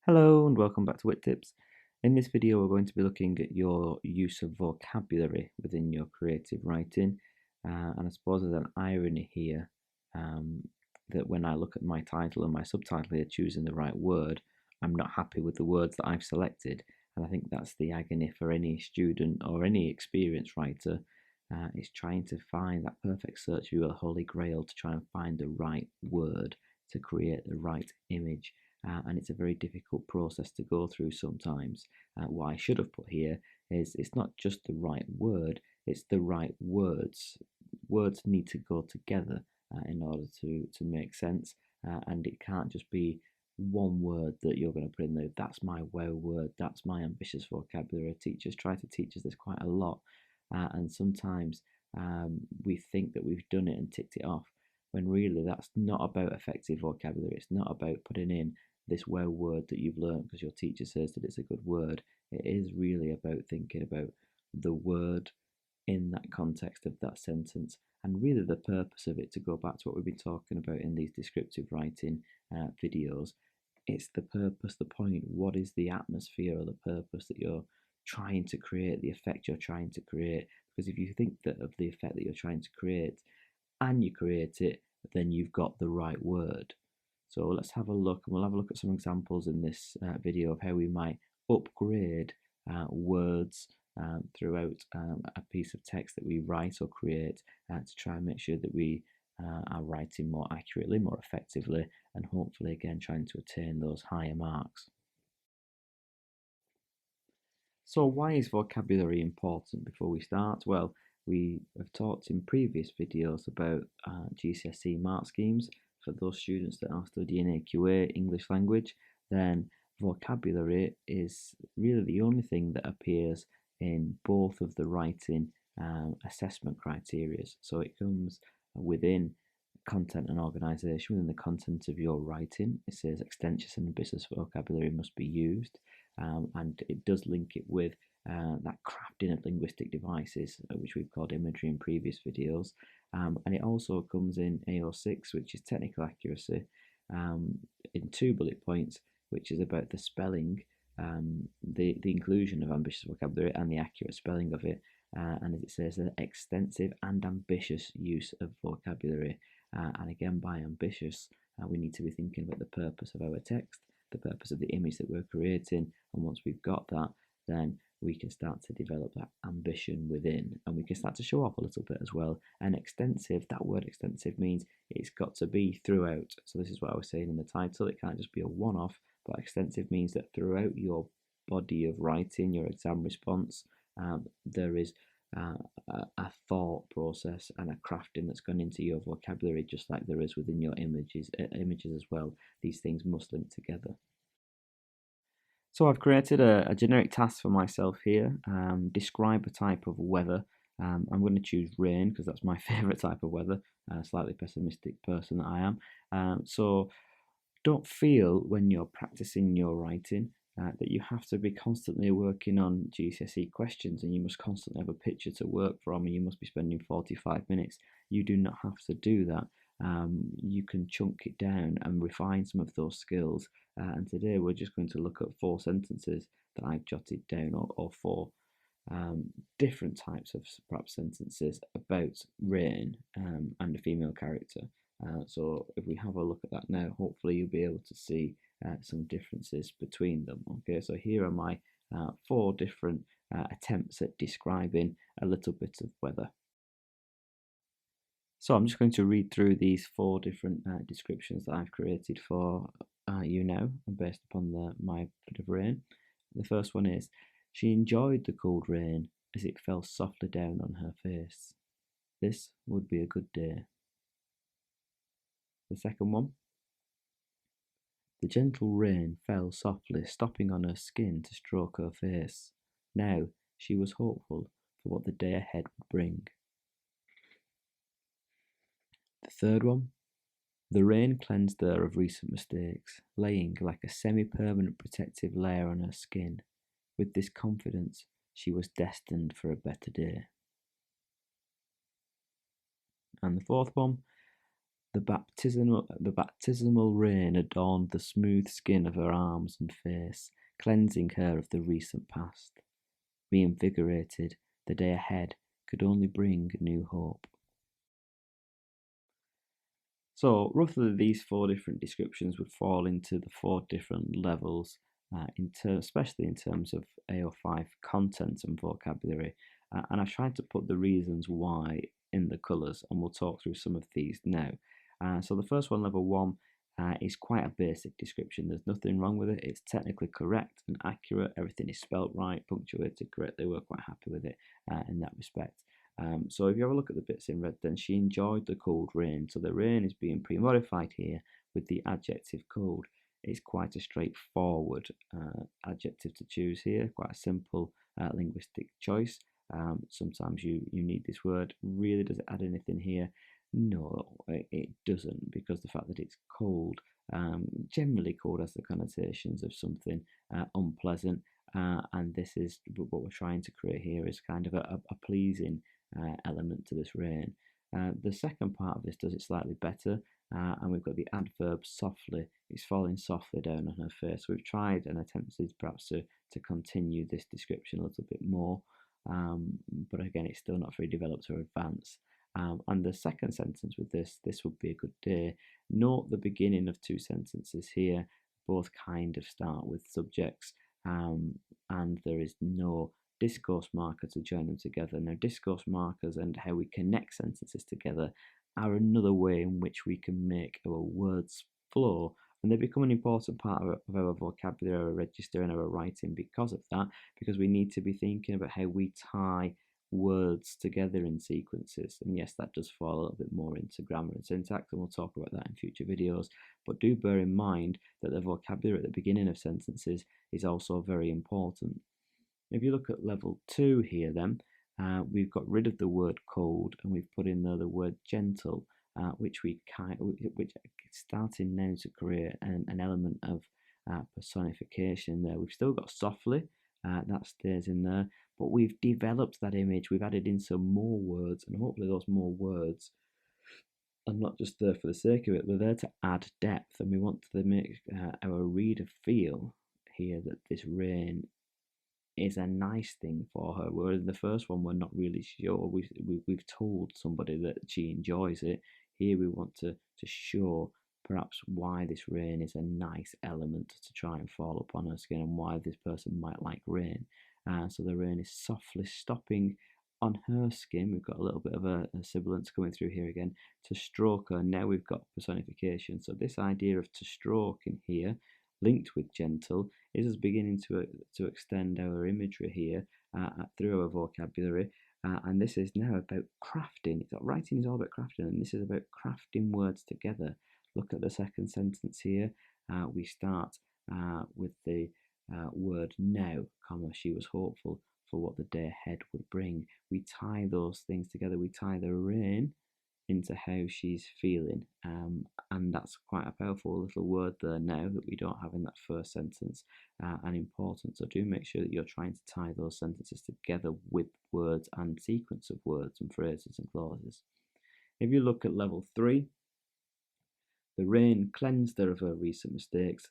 Hello and welcome back to WhitTips. In this video we're going to be looking at your use of vocabulary within your creative writing, and I suppose there's an irony here, that when I look at my title and my subtitle here, choosing the right word, I'm not happy with the words that I've selected, and I think that's the agony for any student or any experienced writer, is trying to find that perfect search for the holy grail to try and find the right word to create the right image. And it's a very difficult process to go through sometimes. What I should have put here is it's not just the right word, it's the right words. Words need to go together in order to make sense, and it can't just be one word that you're going to put in there. That's my wow word, that's my ambitious vocabulary. Teachers try to teach us this quite a lot, and sometimes we think that we've done it and ticked it off, when really that's not about effective vocabulary. It's not about putting in this wow word that you've learned because your teacher says that it's a good word. It is really about thinking about the word in that context of that sentence, and really the purpose of it, to go back to what we've been talking about in these descriptive writing videos. It's the purpose, the point. What is the atmosphere or the purpose that you're trying to create, the effect you're trying to create? Because if you think that of the effect that you're trying to create and you create it, then you've got the right word. So let's have a look, and we'll have a look at some examples in this video of how we might upgrade words throughout a piece of text that we write or create, to try and make sure that we are writing more accurately, more effectively, and hopefully again trying to attain those higher marks. So why is vocabulary important before we start? Well, we have talked in previous videos about GCSE mark schemes. For those students that are studying AQA, English language, then vocabulary is really the only thing that appears in both of the writing assessment criteria. So it comes within content and organisation. Within the content of your writing, it says extensive and ambitious vocabulary must be used, and it does link it with that crafting of linguistic devices, which we've called imagery in previous videos. And it also comes in AO6, which is technical accuracy, in 2 bullet points, which is about the spelling, the inclusion of ambitious vocabulary and the accurate spelling of it. And as it says, an extensive and ambitious use of vocabulary. And again, by ambitious, we need to be thinking about the purpose of our text, the purpose of the image that we're creating. And once we've got that, then we can start to develop that ambition within, and we can start to show off a little bit as well. And extensive, that word extensive means it's got to be throughout. So this is what I was saying in the title, it can't just be a one-off, but extensive means that throughout your body of writing, your exam response, there is a thought process and a crafting that's gone into your vocabulary, just like there is within your images as well. These things must link together. So I've created a generic task for myself here. Describe a type of weather. I'm going to choose rain because that's my favourite type of weather. Slightly pessimistic person that I am. So don't feel when you're practicing your writing that you have to be constantly working on GCSE questions and you must constantly have a picture to work from and you must be spending 45 minutes. You do not have to do that. You can chunk it down and refine some of those skills. And today we're just going to look at 4 sentences that I've jotted down, or 4 different types of perhaps sentences about rain and a female character. So if we have a look at that now, hopefully you'll be able to see some differences between them. Okay, so here are my 4 different attempts at describing a little bit of weather. So I'm just going to read through these 4 different descriptions that I've created for you now, based upon my bit of rain. The first one is, she enjoyed the cold rain as it fell softly down on her face. This would be a good day. The second one, the gentle rain fell softly, stopping on her skin to stroke her face. Now she was hopeful for what the day ahead would bring. The third one, the rain cleansed her of recent mistakes, laying like a semi-permanent protective layer on her skin. With this confidence, she was destined for a better day. And the fourth one, The baptismal rain adorned the smooth skin of her arms and face, cleansing her of the recent past. Reinvigorated, the day ahead could only bring new hope. So roughly these four different descriptions would fall into the four different levels, especially in terms of AO5 content and vocabulary. And I've tried to put the reasons why in the colours, and we'll talk through some of these now. So the first one, level 1, is quite a basic description. There's nothing wrong with it. It's technically correct and accurate. Everything is spelt right, punctuated correctly. We're quite happy with it in that respect. So if you have a look at the bits in red, then she enjoyed the cold rain. So the rain is being pre-modified here with the adjective cold. It's quite a straightforward adjective to choose here, quite a simple linguistic choice. Sometimes you need this word. Really, does it add anything here? No, it doesn't, because the fact that it's cold, generally cold has the connotations of something unpleasant, and this is what we're trying to create here is kind of a pleasing element to this rain. The second part of this does it slightly better, and we've got the adverb softly. It's falling softly down on her face. So we've tried and attempted perhaps to continue this description a little bit more, but again, it's still not very developed or advanced. And the second sentence with this would be a good day. Note the beginning of two sentences here. Both kind of start with subjects, and there is no discourse marker to join them together. Now, discourse markers and how we connect sentences together are another way in which we can make our words flow, and they become an important part of our vocabulary, our register, and our writing because of that, because we need to be thinking about how we tie words together in sequences. And yes, that does fall a little bit more into grammar and syntax, and we'll talk about that in future videos, but do bear in mind that the vocabulary at the beginning of sentences is also very important. If you look at level 2 here, then we've got rid of the word cold and we've put in there the word gentle, which is starting now to create an element of personification there. We've still got softly, that stays in there, but we've developed that image. We've added in some more words, and hopefully those more words are not just there for the sake of it. They're there to add depth, and we want to make our reader feel here that this rain is a nice thing for her. Whereas in the first one, we're not really sure. We've told somebody that she enjoys it. Here we want to show perhaps why this rain is a nice element to try and fall upon her skin, and why this person might like rain. So the rain is softly stopping on her skin. We've got a little bit of a sibilance coming through here again. To stroke her, now we've got personification. So this idea of to stroke in here, linked with gentle, is us beginning to extend our imagery here through our vocabulary. And this is now about crafting. Writing is all about crafting, and this is about crafting words together. Look at the second sentence here. We start with the word now, comma, she was hopeful for what the day ahead would bring. We tie those things together. We tie the rain into how she's feeling, and that's quite a powerful little word there now that we don't have in that first sentence, and important. So do make sure that you're trying to tie those sentences together with words and sequence of words and phrases and clauses. If you look at level 3, the rain cleansed her of her recent mistakes.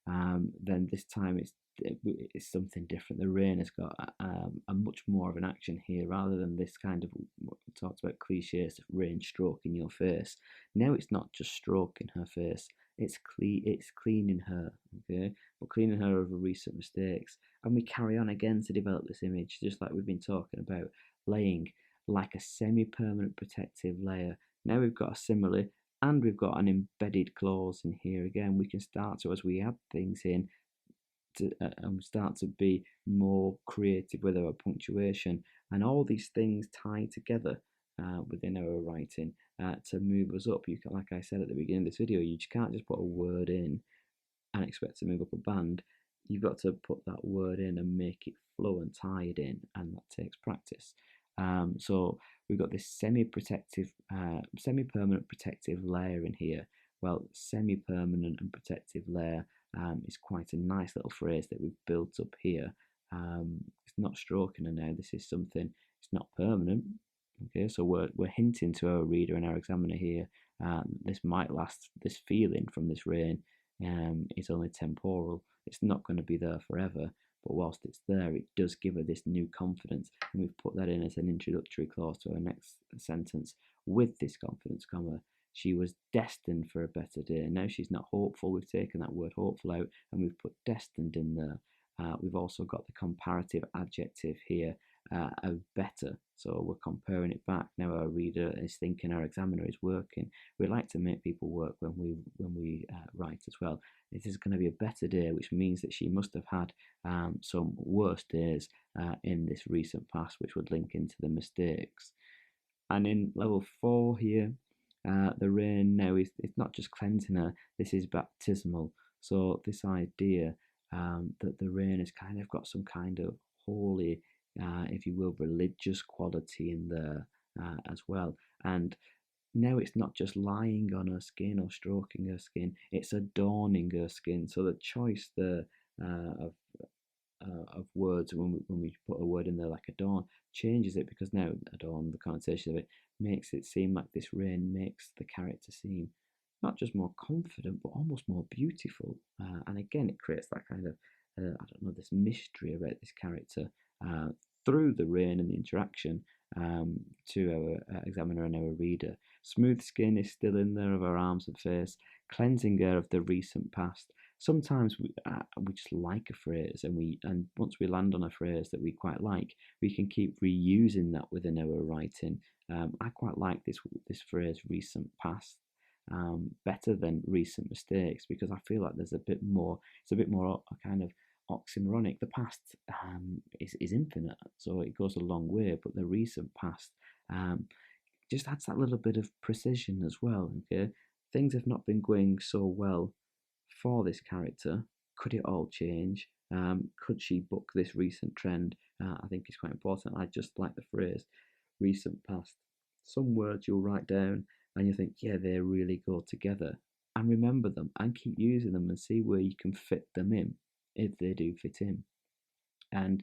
Then this time it's something different. The rain has got a much more of an action here, rather than this kind of what we talked about cliches of rain stroking your face. Now it's not just stroking her face; it's cleaning her, okay, but cleaning her of her recent mistakes. And we carry on again to develop this image, just like we've been talking about, laying like a semi-permanent protective layer. Now we've got a simile, and we've got an embedded clause in here again. We can start to, as we add things in, to start to be more creative with our punctuation, and all these things tie together within our writing to move us up. You can, like I said at the beginning of this video, you just can't just put a word in and expect to move up a band. You've got to put that word in and make it flow and tie it in, and that takes practice. So we've got this semi-permanent protective layer in here. Well, semi-permanent and protective layer is quite a nice little phrase that we've built up here. It's not stroking her now. This is something, it's not permanent. Okay, so we're hinting to our reader and our examiner here this might last. This feeling from this rain is only temporal. It's not going to be there forever. But whilst it's there, it does give her this new confidence. And we've put that in as an introductory clause to our next sentence. With this confidence, comma, she was destined for a better day. Now she's not hopeful. We've taken that word hopeful out and we've put destined in there. We've also got the comparative adjective here of better. So we're comparing it back. Now our reader is thinking our examiner is working. We like to make people work when we write as well. It is going to be a better day, which means that she must have had some worse days in this recent past, which would link into the mistakes. And in level 4 here, the rain now is it's not just cleansing her, this is baptismal. So this idea that the rain has kind of got some kind of holy, if you will, religious quality in there as well. And now it's not just lying on her skin or stroking her skin, it's adorning her skin. So the choice there of words when we put a word in there like adorn changes it, because now adorn, the connotation of it, makes it seem like this rain makes the character seem not just more confident but almost more beautiful, and again it creates that kind of I don't know, this mystery about this character through the rain and the interaction to our examiner and our reader. Smooth skin is still in there of our arms and face, cleansing her of the recent past. Sometimes we just like a phrase, and once we land on a phrase that we quite like, we can keep reusing that within our writing. I quite like this phrase recent past better than recent mistakes, because I feel like there's a bit more. It's a bit more a kind of oxymoronic. The past is infinite, so it goes a long way, but the recent past just adds that little bit of precision as well. Okay, things have not been going so well for this character. Could it all change? Could she book this recent trend? I think it's quite important. I just like the phrase recent past. Some words you'll write down and you think, yeah, they really go together. And remember them and keep using them and see where you can fit them in, if they do fit in. And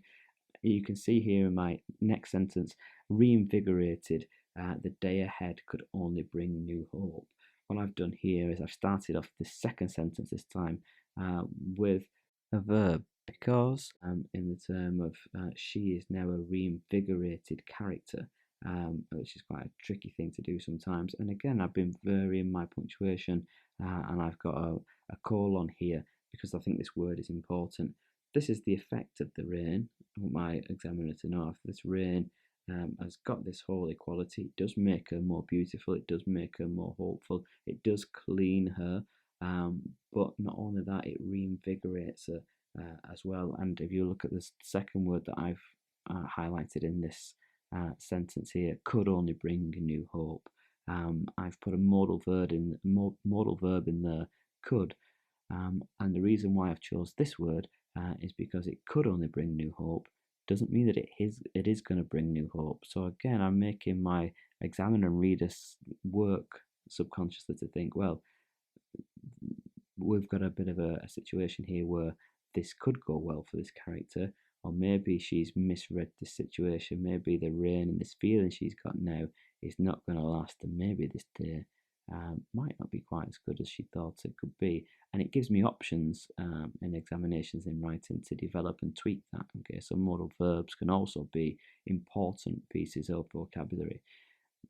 you can see here in my next sentence, reinvigorated, the day ahead could only bring new hope. What I've done here is I've started off the second sentence this time with a verb, because in the term of she is now a reinvigorated character, which is quite a tricky thing to do sometimes. And again, I've been varying my punctuation and I've got a colon here because I think this word is important. This is the effect of the rain. I want my examiner to know if this rain has got this holy quality. It does make her more beautiful. It does make her more hopeful. It does clean her. But not only that, it reinvigorates her as well. And if you look at the second word that I've highlighted in this sentence here, could only bring a new hope. I've put a modal verb in there, could. And the reason why I've chose this word is because it could only bring new hope. Doesn't mean that it is going to bring new hope. So again, I'm making my examiner and reader work subconsciously to think, well, we've got a bit of a situation here where this could go well for this character, or maybe she's misread this situation. Maybe the rain and this feeling she's got now is not going to last, and maybe this day might not be quite as good as she thought it could be. And it gives me options in examinations in writing to develop and tweak that. Okay, so modal verbs can also be important pieces of vocabulary.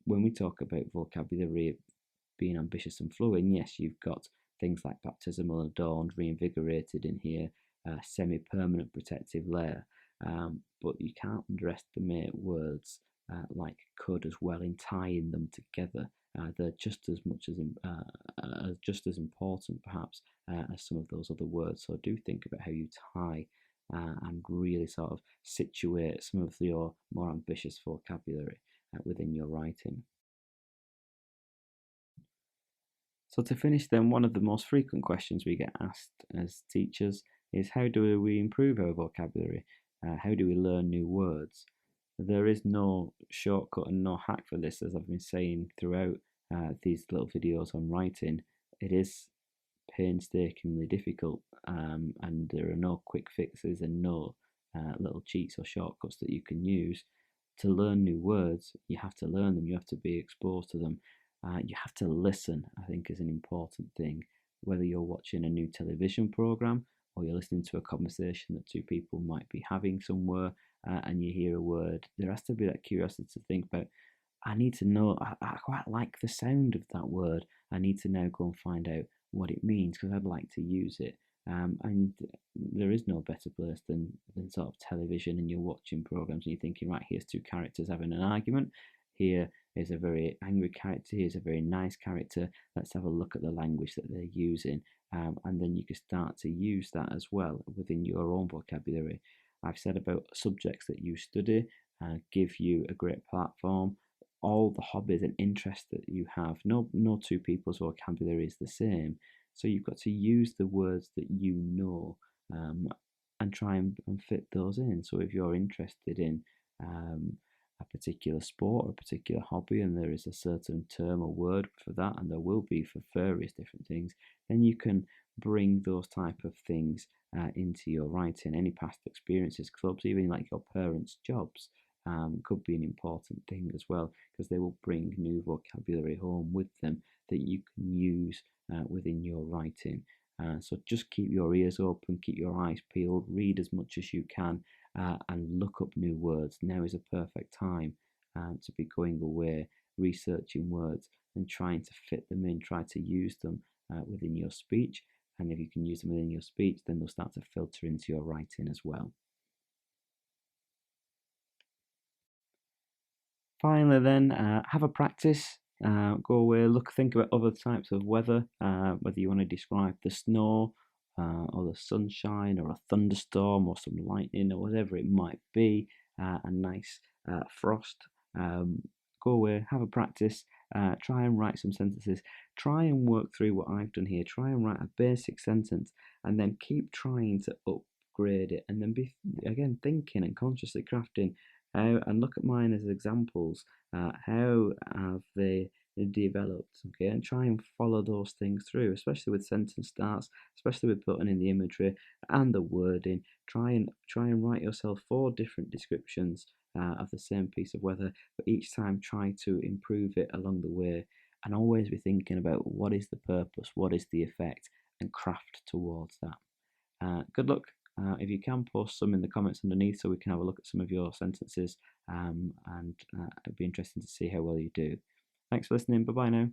When we talk about vocabulary being ambitious and flowing, yes, you've got things like baptismal, adorned, reinvigorated in here, semi-permanent protective layer, but you can't underestimate words like could as well in tying them together. They're just as much as just as important perhaps as some of those other words. So do think about how you tie and really sort of situate some of your more ambitious vocabulary within your writing. So to finish then, one of the most frequent questions we get asked as teachers is, how do we improve our vocabulary? How do we learn new words? There is no shortcut and no hack for this, as I've been saying throughout these little videos on writing. It is painstakingly difficult, and there are no quick fixes and no little cheats or shortcuts that you can use. To learn new words, you have to learn them, you have to be exposed to them. You have to listen, I think, is an important thing. Whether you're watching a new television program or you're listening to a conversation that two people might be having somewhere, and you hear a word, there has to be that curiosity to think about, I need to know, I quite like the sound of that word. I need to now go and find out what it means because I'd like to use it. And there is no better place than sort of television, and you're watching programs and you're thinking, right, here's two characters having an argument. Here is a very angry character. Here's a very nice character. Let's have a look at the language that they're using. And then you can start to use that as well within your own vocabulary. I've said about subjects that you study give you a great platform. All the hobbies and interests that you have, no two people's vocabulary is the same. So you've got to use the words that you know, and try and fit those in. So if you're interested in a particular sport or a particular hobby, and there is a certain term or word for that, and there will be for various different things, then you can bring those type of things into your writing. Any past experiences, clubs, even like your parents' jobs, could be an important thing as well, because they will bring new vocabulary home with them that you can use within your writing. So just keep your ears open, keep your eyes peeled, read as much as you can, and look up new words. Now is a perfect time to be going away, researching words and trying to fit them in, try to use them within your speech. And if you can use them within your speech, then they'll start to filter into your writing as well. Finally, then, have a practice. Go away, think about other types of weather, whether you want to describe the snow, or the sunshine, or a thunderstorm, or some lightning, or whatever it might be, a nice frost. Go away, have a practice, try and write some sentences. Try and work through what I've done here. Try and write a basic sentence, and then keep trying to upgrade it, and then be again thinking and consciously crafting how, and look at mine as examples. How have they developed? Okay, and try and follow those things through, especially with sentence starts, especially with putting in the imagery and the wording. Try and write yourself 4 different descriptions of the same piece of weather, but each time try to improve it along the way, and always be thinking about what is the purpose, what is the effect, and craft towards that. Good luck. If you can, post some in the comments underneath so we can have a look at some of your sentences, and it'll be interesting to see how well you do. Thanks for listening. Bye bye now.